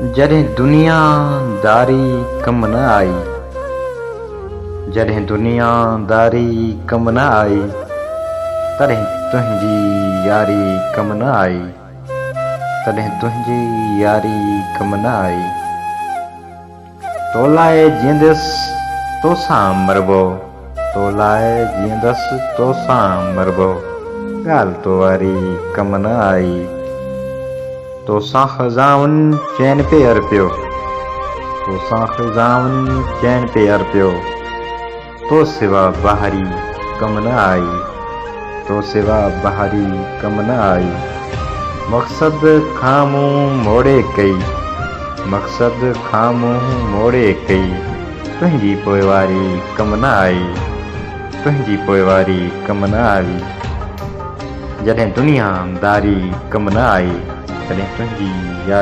जॾहिं दुनियादारी कम न आई, जॾहिं दुनियादारी कम न आई, तॾहिं तुंहिंजी यारी कम न आई, तॾहिं तुंहिंजी यारी कम न आई। तो लाइ जींदसि तोसां मरबो, तो लाइ जींदसि तोसां मरबो, ॻाल्हि तो वारी कम न आई। तोसां ख़ज़ाउन चैन पे अर्पियो, तोसां ख़ज़ाउन चैन पे अर्पियो, तो सिवा बहारी कम न आई, तो सिवा बहारी कम न आई। मक़सद खां मुंहुं मोड़े कई, मक़सद खां मुंहुं मोड़े कई, तुंहिंजी पोइवारी कम न आई, तुंहिंजी पोइवारी कम न आई। जॾहिं दुनियादारी कम न आई, तॾहिं तुंहिंजी यारी